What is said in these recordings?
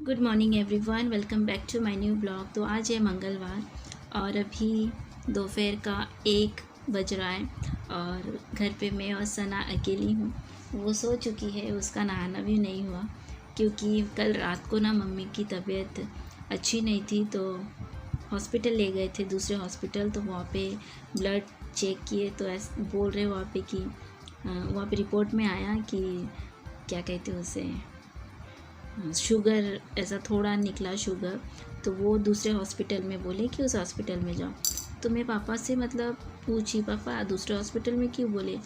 Good morning everyone, welcome back to my new blog. तो आज है मंगलवार और अभी दोपहर का 1 बज रहा है और घर पे मैं और सना अकेली हूँ। वो सो चुकी है, उसका नहाना भी नहीं हुआ क्योंकि कल रात को ना मम्मी की तबीयत अच्छी नहीं थी, तो हॉस्पिटल ले गए थे, दूसरे हॉस्पिटल। तो वहाँ पे ब्लड चेक किए तो ऐसे बोल रहे वहाँ पे कि वहाँ पे रिपोर्ट में आया कि क्या कहते हैं उसे, शुगर ऐसा थोड़ा निकला शुगर। तो वो दूसरे हॉस्पिटल में बोले कि उस हॉस्पिटल में जाओ। तो मैं पापा से पूछी, पापा दूसरे हॉस्पिटल में क्यों? बोले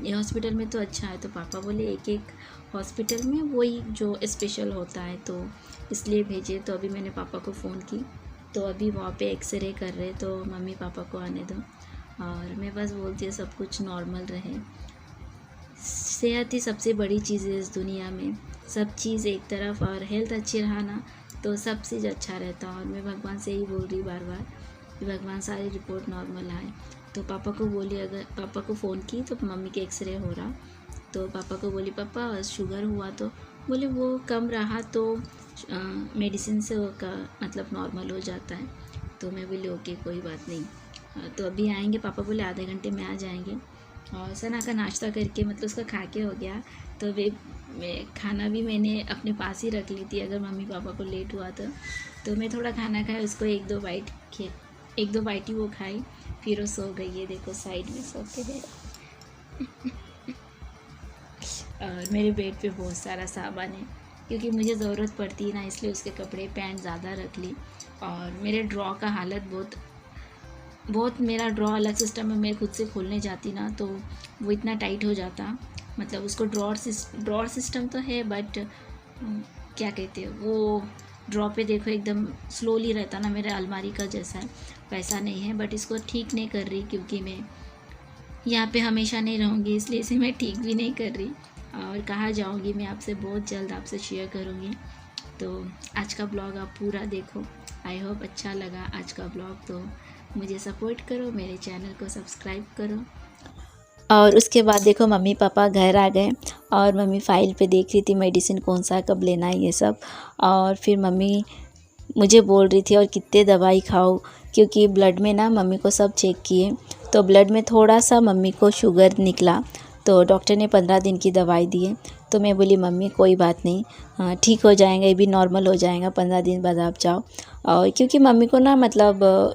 ये हॉस्पिटल में तो अच्छा है। तो पापा बोले एक एक हॉस्पिटल में वही जो स्पेशल होता है, तो इसलिए भेजे। तो अभी मैंने पापा को फ़ोन की, तो अभी वहाँ पे एक्सरे कर रहे, तो मम्मी पापा को आने दो। और मैं बस बोलती हूँ सब कुछ नॉर्मल रहे। सेहत ही सबसे बड़ी चीज़ है इस दुनिया में। सब चीज़ एक तरफ और हेल्थ अच्छी रहा ना तो सब चीज़ अच्छा रहता। और मैं भगवान से ही बोल रही बार बार कि भगवान सारी रिपोर्ट नॉर्मल आए। तो पापा को बोली, अगर पापा को फ़ोन की तो मम्मी के एक्सरे हो रहा, तो पापा को बोली पापा शुगर हुआ? तो बोले वो कम रहा तो मेडिसिन से वो का मतलब नॉर्मल हो जाता है। तो मैं बोली ओके कोई बात नहीं। तो अभी आएंगे, पापा बोले आधे घंटे में आ जाएंगे। और सना का नाश्ता करके मतलब उसका खा के हो गया। तो वे खाना भी मैंने अपने पास ही रख ली थी, अगर मम्मी पापा को लेट हुआ तो मैं थोड़ा खाना खाया, उसको एक दो बाइट ही वो खाई, फिर वो सो गई है। देखो साइड में सोते हैं। और मेरे बेड पे बहुत सारा सामान है क्योंकि मुझे ज़रूरत पड़ती है ना, इसलिए उसके कपड़े पैंट ज़्यादा रख ली। और मेरे ड्रॉ का हालत बहुत मेरा ड्रॉ अलग सिस्टम में, मैं खुद से खोलने जाती ना तो वो इतना टाइट हो जाता। मतलब उसको ड्रॉर सिस्टम तो है बट क्या कहते हैं वो ड्रॉ पे देखो एकदम स्लोली रहता ना, मेरे अलमारी का जैसा है वैसा नहीं है। बट इसको ठीक नहीं कर रही क्योंकि मैं यहाँ पे हमेशा नहीं रहूँगी, इसलिए इसे मैं ठीक भी नहीं कर रही। और कहाँ जाऊँगी मैं आपसे बहुत जल्द आपसे शेयर करूँगी। तो आज का ब्लॉग आप पूरा देखो, आई होप अच्छा लगा आज का ब्लॉग। तो मुझे सपोर्ट करो, मेरे चैनल को सब्सक्राइब करो। और उसके बाद देखो मम्मी पापा घर आ गए और मम्मी फ़ाइल पे देख रही थी मेडिसिन कौन सा कब लेना है ये सब। और फिर मम्मी मुझे बोल रही थी और कितने दवाई खाओ, क्योंकि ब्लड में ना मम्मी को सब चेक किए तो ब्लड में थोड़ा सा मम्मी को शुगर निकला। तो डॉक्टर ने 15 दिन की दवाई दी है। तो मैं बोली मम्मी कोई बात नहीं, ठीक हो जाएगा, ये भी नॉर्मल हो जाएगा, 15 दिन बाद आप जाओ। और क्योंकि मम्मी को ना मतलब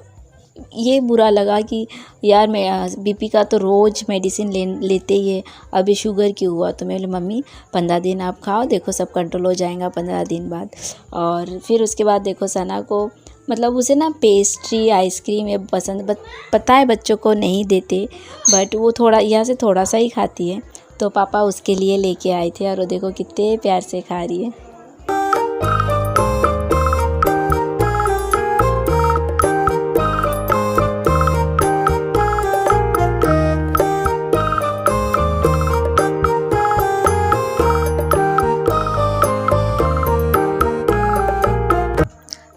ये बुरा लगा कि यार मैं बीपी का तो रोज़ मेडिसिन लेते ही है, अभी शुगर क्यों हुआ? तो मैं बोली मम्मी 15 दिन आप खाओ, देखो सब कंट्रोल हो जाएगा 15 दिन बाद। और फिर उसके बाद देखो सना को मतलब उसे ना पेस्ट्री आइसक्रीम ये पसंद, पता है बच्चों को नहीं देते, बट वो थोड़ा यहाँ से थोड़ा सा ही खाती है। तो पापा उसके लिए लेके आए थे और वो देखो कितने प्यार से खा रही है।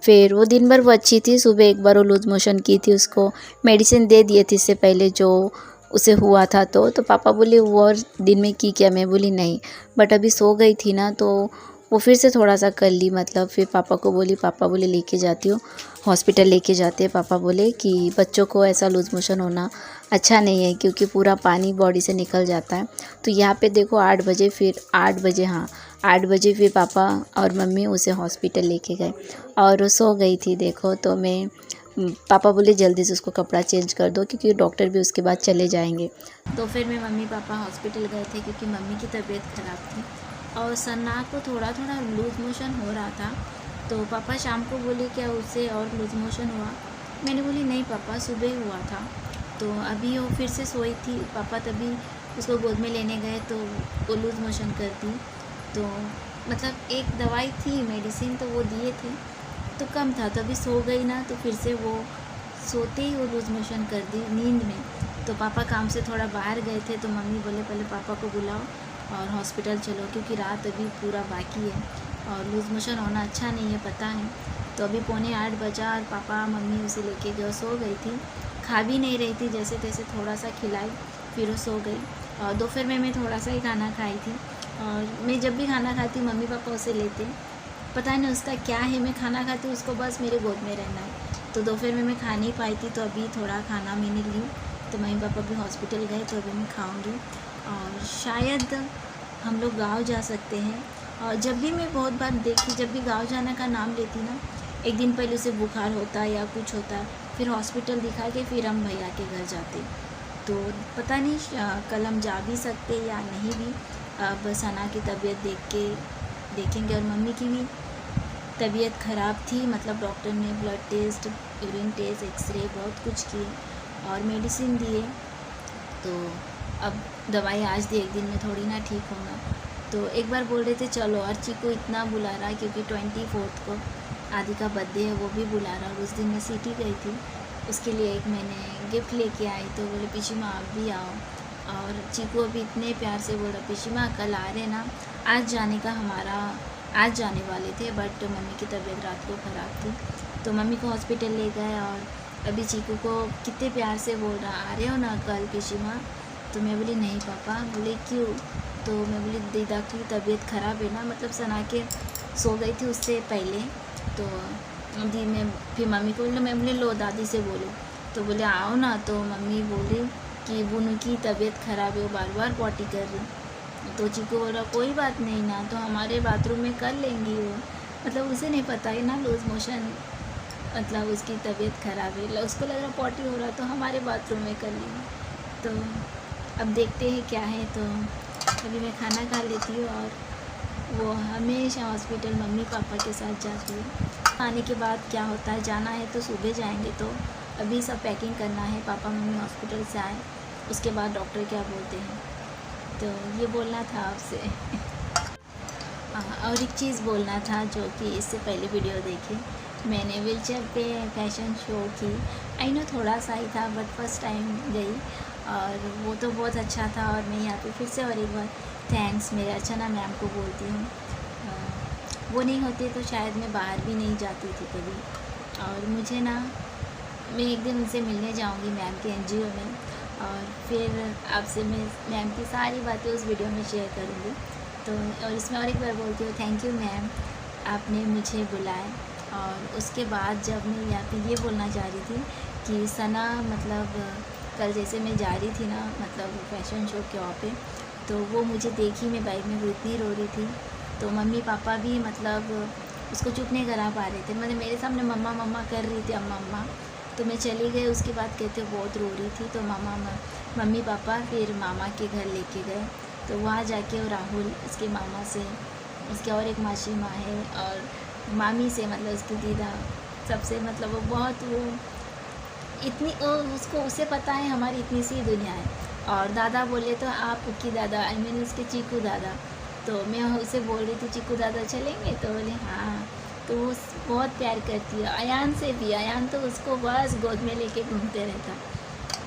फिर वो दिन भर वो अच्छी थी, सुबह एक बार वो लूज़ मोशन की थी, उसको मेडिसिन दे दिए थे इससे पहले जो उसे हुआ था। तो पापा बोले वो और दिन में की क्या? मैं बोली नहीं, बट अभी सो गई थी ना तो वो फिर से थोड़ा सा कर ली। मतलब फिर पापा को बोली, पापा बोले लेके जाती हूँ हॉस्पिटल, लेके जाते हैं। पापा बोले कि बच्चों को ऐसा लूज़ मोशन होना अच्छा नहीं है क्योंकि पूरा पानी बॉडी से निकल जाता है। तो यहाँ पे देखो 8 बजे, फिर 8 बजे, हाँ 8 बजे फिर पापा और मम्मी उसे हॉस्पिटल लेके गए और वो सो गई थी देखो। तो मैं पापा बोले जल्दी से उसको कपड़ा चेंज कर दो क्योंकि डॉक्टर भी उसके बाद चले जाएंगे। तो फिर मैं मम्मी पापा हॉस्पिटल गए थे क्योंकि मम्मी की तबीयत ख़राब थी और सन्ना को थोड़ा थोड़ा लूज़ मोशन हो रहा था। तो पापा शाम को बोले क्या उससे और लूज़ मोशन हुआ? मैंने बोली नहीं पापा सुबह हुआ था। तो अभी वो फिर से सोई थी, पापा तभी उसको गोद में लेने गए तो वो लूज़ मोशन कर दी। तो मतलब एक दवाई थी मेडिसिन तो वो दिए थे तो कम था, तो अभी सो गई ना तो फिर से वो सोते ही वो लूज़ मोशन कर दी नींद में। तो पापा काम से थोड़ा बाहर गए थे तो मम्मी बोले पहले पापा को बुलाओ और हॉस्पिटल चलो क्योंकि रात अभी पूरा बाकी है और लूज़ मोशन होना अच्छा नहीं है, पता है। तो अभी 7:45 बजा और पापा मम्मी उसे लेके गए, सो गई थी, खा भी नहीं रही थी, जैसे तैसे थोड़ा सा खिलाई फिर वो सो गई। और दोपहर में मैं थोड़ा सा ही खाना खाई थी और मैं जब भी खाना खाती मम्मी पापा उसे लेते पता नहीं उसका क्या है, मैं खाना खाती हूँ उसको बस मेरे गोद में रहना है। तो दोपहर में मैं खा नहीं पाई थी, तो अभी थोड़ा खाना मैंने ली, तो मम्मी पापा भी हॉस्पिटल गए, तो अभी मैं खाऊंगी। और शायद हम लोग गांव जा सकते हैं। और जब भी मैं बहुत बार देखी, जब भी गांव जाने का नाम लेती ना, एक दिन पहले उसे बुखार होता या कुछ होता, फिर हॉस्पिटल दिखा के फिर हम भैया के घर जाते। तो पता नहीं कल हम जा भी सकते या नहीं भी। अब सना की तबीयत देखेंगे। और मम्मी की भी तबीयत ख़राब थी, मतलब डॉक्टर ने blood test, urine test, x ray बहुत कुछ किए और मेडिसिन दिए। तो अब दवाई आज दी, एक दिन में थोड़ी ना ठीक होगा। तो एक बार बोल रहे थे चलो, अर्ची को इतना बुला रहा क्योंकि 24 को आदि का बर्थडे है, वो भी बुला रहा। और उस दिन मैं सिटी गई थी, उसके लिए एक मैंने गिफ्ट लेके आई। तो बोले पीछी माँ आप भी आओ। और चीकू अभी इतने प्यार से बोल रहा पीछी माँ कल आ रहे ना, आज जाने वाले थे, बट मम्मी की तबीयत रात को ख़राब थी, तो मम्मी को हॉस्पिटल ले गए। और अभी चीकू को कितने प्यार से बोल रहा आ रहे हो ना कल पीछी माँ। तो मैं बोली नहीं पापा। बोले क्यों? तो मैं बोली दीदा की तबीयत ख़राब है ना, मतलब सना के सो गई थी उससे पहले। तो दी मैं फिर मम्मी को बोला, मैं बोली लो दादी से बोलो। तो बोले आओ ना। तो मम्मी बोली कि बुनू की तबीयत ख़राब है, वो बार बार पॉटी कर रही। तो चीकू बोल रहा कोई बात नहीं ना, तो हमारे बाथरूम में कर लेंगी वो। मतलब उसे नहीं पता है ना लूज़ मोशन, मतलब उसकी तबीयत ख़राब है, उसको लग रहा पॉटी हो रहा तो हमारे बाथरूम में कर लेंगे। तो अब देखते हैं क्या है। तो अभी मैं खाना खा लेती हूँ। और वो हमेशा हॉस्पिटल मम्मी पापा के साथ जाती है। आने के बाद क्या होता है, जाना है तो सुबह जाएंगे। तो अभी सब पैकिंग करना है, पापा मम्मी हॉस्पिटल से आए उसके बाद डॉक्टर क्या बोलते हैं। तो ये बोलना था आपसे। और एक चीज़ बोलना था, जो कि इससे पहले वीडियो देखी मैंने, व्हीलचेयर पे फैशन शो की। आई नो थोड़ा सा ही था, बट फर्स्ट टाइम गई और वो तो बहुत अच्छा था। और मैं यहाँ पे फिर से और एक बार थैंक्स मेरे अर्चना मैम को बोलती हूँ। वो नहीं होती तो शायद मैं बाहर भी नहीं जाती थी कभी। और मुझे ना, मैं एक दिन उनसे मिलने जाऊँगी मैम के NGO में, और फिर आपसे मैं मैम की सारी बातें उस वीडियो में शेयर करूँगी। तो और इसमें और एक बार बोलती हूँ थैंक यू मैम, आपने मुझे बुलाया। और उसके बाद जब मैं यहाँ पे ये बोलना चाह रही थी कि सना, मतलब कल जैसे मैं जा रही थी ना, मतलब फैशन शो के वहाँ पे, तो वो मुझे देखी मैं बाइक में, वो इतनी रो रही थी। तो मम्मी पापा भी मतलब उसको चुप नहीं करा पा रहे थे, मतलब मेरे सामने मम्मा मम्मा कर रही थी, अम्मा अम्मा। तो मैं चली गई, उसके बाद कहते बहुत रो रही थी। तो मम्मी पापा फिर मामा के घर लेके गए। तो वहाँ जाके वो राहुल उसके मामा से, उसके और एक मासी माँ है, और मामी से, मतलब उसकी दीदा, सबसे मतलब वो बहुत वो इतनी उसको उसे पता है हमारी इतनी सी दुनिया है। और दादा बोले तो आप उसकी दादा, आई मीन उसके चीकू दादा। तो मैं उसे बोल रही थी चीकू दादा चलेंगे, तो बोले हाँ। तो वो बहुत प्यार करती है अयान से भी। अयान तो उसको बस गोद में लेके घूमते रहता।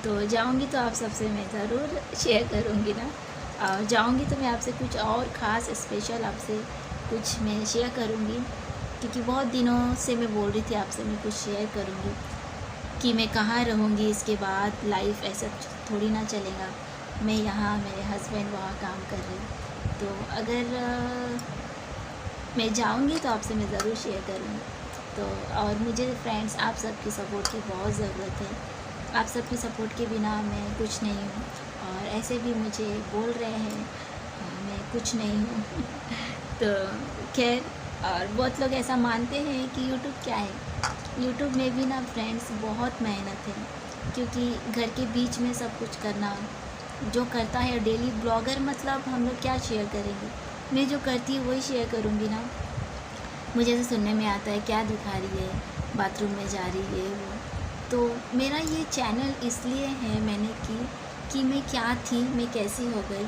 तो जाऊंगी तो आप सबसे मैं ज़रूर शेयर करूंगी ना। और जाऊंगी तो मैं आपसे कुछ और ख़ास स्पेशल आपसे कुछ मैं शेयर करूंगी, क्योंकि बहुत दिनों से मैं बोल रही थी आपसे मैं कुछ शेयर करूंगी कि मैं कहाँ रहूँगी इसके बाद। लाइफ ऐसा थोड़ी ना चलेगा, मैं यहाँ, मेरे हस्बैंड वहाँ काम कर रहे हैं। तो अगर मैं जाऊँगी तो आपसे मैं ज़रूर शेयर करूँगी। तो और मुझे फ्रेंड्स आप सबकी सपोर्ट की बहुत ज़रूरत है। आप सबकी सपोर्ट के बिना मैं कुछ नहीं हूँ। और ऐसे भी मुझे बोल रहे हैं मैं कुछ नहीं हूँ। तो खैर, और बहुत लोग ऐसा मानते हैं कि यूट्यूब क्या है। यूट्यूब में भी ना फ्रेंड्स बहुत मेहनत है, क्योंकि घर के बीच में सब कुछ करना, जो करता है डेली ब्लॉगर, मतलब हम लोग क्या शेयर करेंगे। मैं जो करती हूँ वही शेयर करूँगी ना। मुझे ऐसे सुनने में आता है क्या दिखा रही है, बाथरूम में जा रही है वो। तो मेरा ये चैनल इसलिए है मैंने कि मैं क्या थी, मैं कैसी हो गई,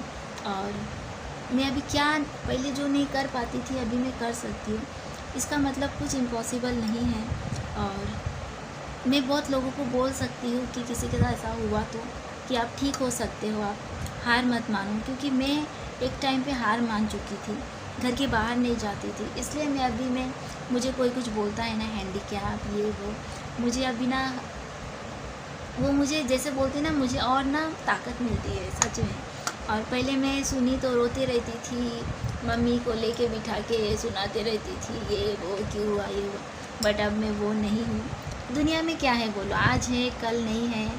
और मैं अभी क्या पहले जो नहीं कर पाती थी अभी मैं कर सकती हूँ। इसका मतलब कुछ इम्पॉसिबल नहीं है। और मैं बहुत लोगों को बोल सकती हूँ कि किसी के साथ ऐसा हुआ तो कि आप ठीक हो सकते हो, आप हार मत मानो। क्योंकि मैं एक टाइम पे हार मान चुकी थी, घर के बाहर नहीं जाती थी। इसलिए मैं अभी मुझे कोई कुछ बोलता है ना हैंडीकैप ये वो, मुझे अभी ना वो मुझे जैसे बोलते ना, मुझे और ना ताकत मिलती है सच में। और पहले मैं सुनी तो रोती रहती थी, मम्मी को लेके बिठा के सुनाते रहती थी, ये वो क्यों हुआ ये हुआ। बट अब मैं वो नहीं हूँ। दुनिया में क्या है बोलो, आज है कल नहीं है।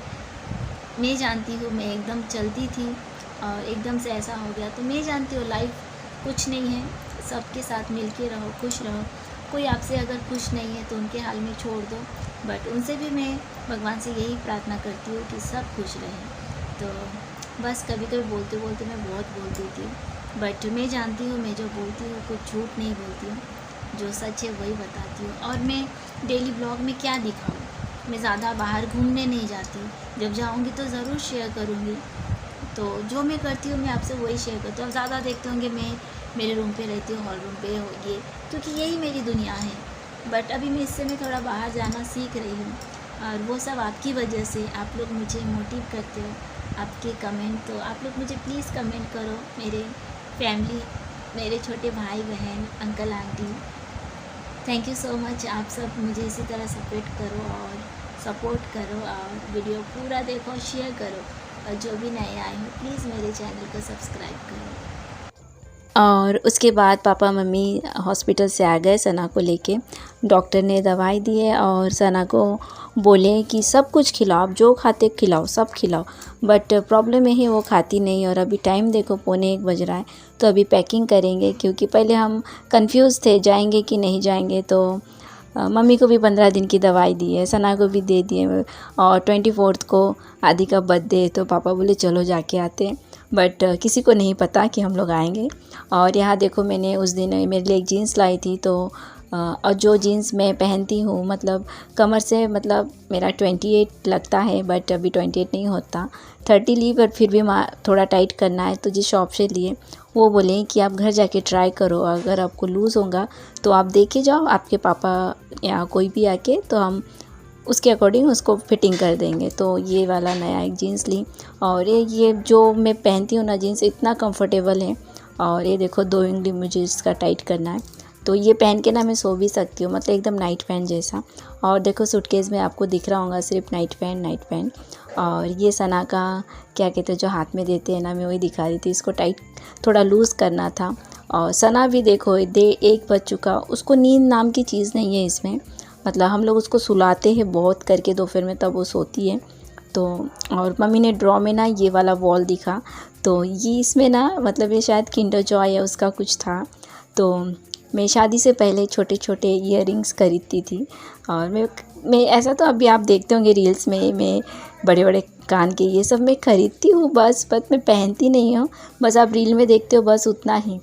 मैं जानती हूँ, मैं एकदम चलती थी और एकदम से ऐसा हो गया। तो मैं जानती हूँ लाइफ कुछ नहीं है, सबके साथ मिल के रहो, खुश रहो। कोई आपसे अगर खुश नहीं है तो उनके हाल में छोड़ दो। बट उनसे भी मैं भगवान से यही प्रार्थना करती हूँ कि सब खुश रहें। तो बस कभी कभी बोलते बोलते मैं बहुत बोल देती हूँ, बट मैं जानती हूँ मैं जो बोलती हूँ कुछ झूठ नहीं बोलती हूँ, जो सच है वही बताती हूँ। और मैं डेली ब्लॉग में क्या दिखाऊँ, मैं ज़्यादा बाहर घूमने नहीं जाती। जब जाऊँगी तो ज़रूर शेयर करूँगी। तो जो मैं करती हूँ मैं आपसे वही शेयर करती हूँ। आप ज़्यादा देखते होंगे मैं मेरे रूम पे रहती हूँ, हॉल रूम पे हो ये, क्योंकि यही मेरी दुनिया है। बट अभी मैं इससे मैं थोड़ा बाहर जाना सीख रही हूँ, और वो सब आपकी वजह से। आप लोग मुझे मोटिव करते हो, आपके कमेंट। तो आप लोग मुझे प्लीज़ कमेंट करो, मेरे फैमिली, मेरे छोटे भाई बहन, uncle aunty, thank you so much. आप सब मुझे इसी तरह सपोर्ट करो और वीडियो पूरा देखो, शेयर करो। और जो भी नए आए हो प्लीज़ मेरे चैनल को सब्सक्राइब करो। और उसके बाद पापा मम्मी हॉस्पिटल से आ गए सना को लेके। डॉक्टर ने दवाई दी है और सना को बोले कि सब कुछ खिलाओ, आप जो खाते खिलाओ, सब खिलाओ। बट प्रॉब्लम यही है वो खाती नहीं। और अभी टाइम देखो 1:45 बज रहा है। तो अभी पैकिंग करेंगे, क्योंकि पहले हम कंफ्यूज थे जाएंगे कि नहीं जाएंगे। तो मम्मी को भी 15 दिन की दवाई दी है, सना को भी दे दिए। और 24 को आदि का बर्थडे, तो पापा बोले चलो जाके आते हैं। बट किसी को नहीं पता कि हम लोग आएंगे। और यहाँ देखो मैंने उस दिन मेरे लिए एक जीन्स लाई थी। तो और जो जीन्स मैं पहनती हूँ मतलब कमर से मतलब मेरा 28 लगता है, बट अभी 28 नहीं होता, 30 ली। पर फिर भी थोड़ा टाइट करना है। तो जिस शॉप से लिए वो बोले कि आप घर जाके ट्राई करो, अगर आपको लूज़ होगा तो आप देखे जाओ, आपके पापा या कोई भी आके, तो हम उसके अकॉर्डिंग उसको फिटिंग कर देंगे। तो ये वाला नया एक जीन्स ली। और ये जो मैं पहनती हूँ ना जीन्स, इतना कंफर्टेबल है। और ये देखो 2 उंगली मुझे इसका टाइट करना है। तो ये पहन के ना मैं सो भी सकती हूँ, मतलब एकदम नाइट पैंट जैसा। और देखो सूटकेस में आपको दिख रहा होगा सिर्फ नाइट पैंट। और ये सना का क्या कहते हैं जो हाथ में देते हैं ना, मैं वही दिखा रही थी। इसको टाइट थोड़ा लूज़ करना था। और सना भी देखो 1 बज चुका, उसको नींद नाम की चीज़ नहीं है इसमें। मतलब हम लोग उसको सुलाते हैं बहुत करके दोपहर में, तब वो सोती है। तो और मम्मी ने ड्रॉ में ना ये वाला बॉल दिखा। तो ये इसमें ना मतलब ये शायद किंडर जॉय या उसका कुछ था। तो मैं शादी से पहले छोटे छोटे ईयररिंग्स खरीदती थी। और मैं ऐसा तो अभी आप देखते होंगे रील्स में, मैं बड़े बड़े कान के ये सब मैं खरीदती हूँ, बस मैं पहनती नहीं हूँ। बस आप रील में देखते हो, बस उतना ही।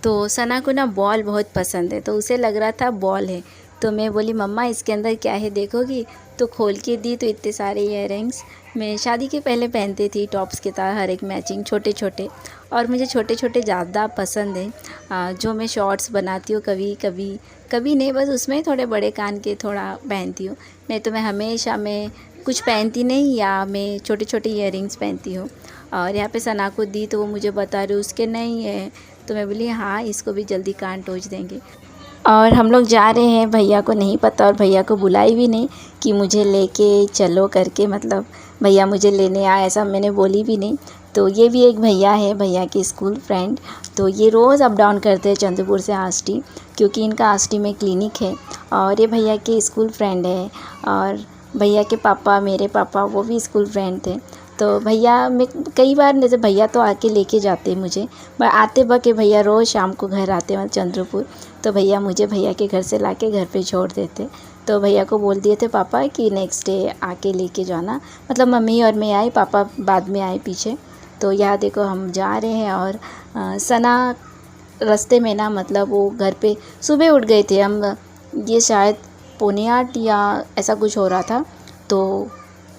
तो सना को ना बॉल बहुत पसंद है, तो उसे लग रहा था बॉल है। तो मैं बोली मम्मा इसके अंदर क्या है देखोगी? तो खोल के दी तो इतने सारे ईयररिंग्स मैं शादी के पहले पहनती थी, टॉप्स के साथ हर एक मैचिंग छोटे छोटे। और मुझे छोटे छोटे ज़्यादा पसंद है। जो मैं शॉर्ट्स बनाती हूँ कभी कभी, कभी नहीं, बस उसमें थोड़े बड़े कान के थोड़ा पहनती हूँ। नहीं तो मैं हमेशा मैं कुछ पहनती नहीं, या मैं छोटे छोटे ईयररिंग्स पहनती हूँ। और यहाँ पे सना को दी तो वो मुझे बता रही उसके नहीं है। तो मैं बोली हाँ, इसको भी जल्दी कान टोच देंगे। और हम लोग जा रहे हैं, भैया को नहीं पता और भैया को बुलाई भी नहीं कि मुझे लेके चलो करके, मतलब भैया मुझे लेने आए ऐसा मैंने बोली भी नहीं। तो ये भी एक भैया है, भैया की स्कूल फ्रेंड। तो ये रोज़ अप डाउन करते हैं चंद्रपुर से आष्टी, क्योंकि इनका आष्टी में क्लिनिक है। और ये भैया के स्कूल फ्रेंड है। और भैया के पापा, मेरे पापा, वो भी स्कूल फ्रेंड थे। तो भैया मैं कई बार, जैसे भैया तो आके लेके जाते मुझे, पर आते वक्त भैया रोज़ शाम को घर आते हैं चंद्रपुर। तो भैया मुझे भैया के घर से लाके घर पे छोड़ देते। तो भैया को बोल दिए थे पापा कि नेक्स्ट डे आके लेके जाना। मतलब मम्मी और मैं आई, पापा बाद में आए पीछे। तो यहाँ देखो हम जा रहे हैं। और सना रास्ते में ना, मतलब वो घर पे सुबह उठ गए थे हम, ये शायद 7:45 या ऐसा कुछ हो रहा था। तो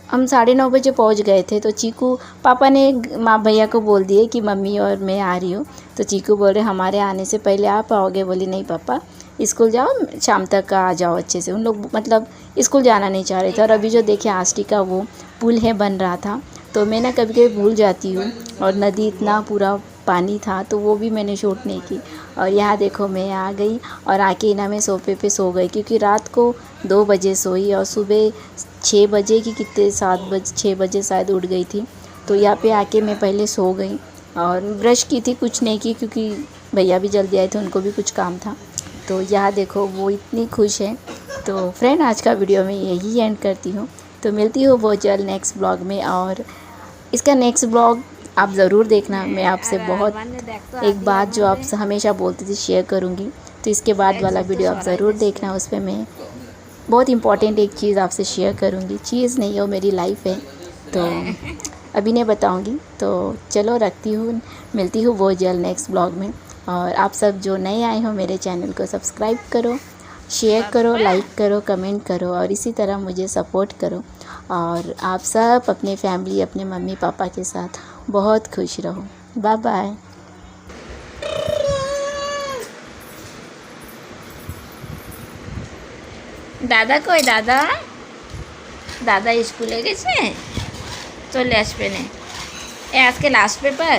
हम 9:30 बजे पहुंच गए थे। तो चीकू, पापा ने माँ भैया को बोल दिए कि मम्मी और मैं आ रही हूँ। तो चीकू बोल रहे हमारे आने से पहले आप आओगे? बोली नहीं पापा, स्कूल जाओ, शाम तक आ जाओ अच्छे से। उन लोग मतलब स्कूल जाना नहीं चाह रहे थे। और अभी जो देखिए आष्टी का वो पुल है बन रहा था, तो मैं ना कभी कभी भूल जाती हूँ। और नदी इतना पूरा पानी था, तो वो भी मैंने शूट नहीं की। और यहाँ देखो मैं आ गई, और आके ना मैं सोफे पे सो गई, क्योंकि रात को 2 बजे सोई और सुबह 6 बजे की कितने 6 बजे शायद उठ गई थी। तो यहाँ पे आके मैं पहले सो गई और ब्रश की थी, कुछ नहीं की, क्योंकि भैया भी जल्दी आए थे, उनको भी कुछ काम था। तो यहाँ देखो वो इतनी खुश है। तो फ्रेंड आज का वीडियो मैं यही एंड करती हूँ। तो मिलती हूँ बहुत जल्द नेक्स्ट ब्लॉग में, और इसका नेक्स्ट ब्लॉग आप ज़रूर देखना। मैं आपसे बहुत एक बात जो आप हमेशा बोलती थी शेयर करूँगी, तो इसके बाद वाला वीडियो आप ज़रूर देखना। उस पर मैं बहुत इम्पॉर्टेंट एक चीज़ आपसे शेयर करूँगी। चीज़ नहीं है, वो मेरी लाइफ है, तो अभी नहीं बताऊँगी। तो चलो रखती हूँ, मिलती हूँ बहुत जल्द नेक्स्ट ब्लॉग में। और आप सब जो नए आए हो मेरे चैनल को सब्सक्राइब करो, शेयर करो, लाइक करो, कमेंट करो, और इसी तरह मुझे सपोर्ट करो। और आप सब अपने फैमिली, अपने मम्मी पापा के साथ बहुत खुश रहो। Bye bye. दादा कोई दादा दादा स्कूले গেছে চলে আসবে না। এ আজকে লাস্ট পেপার।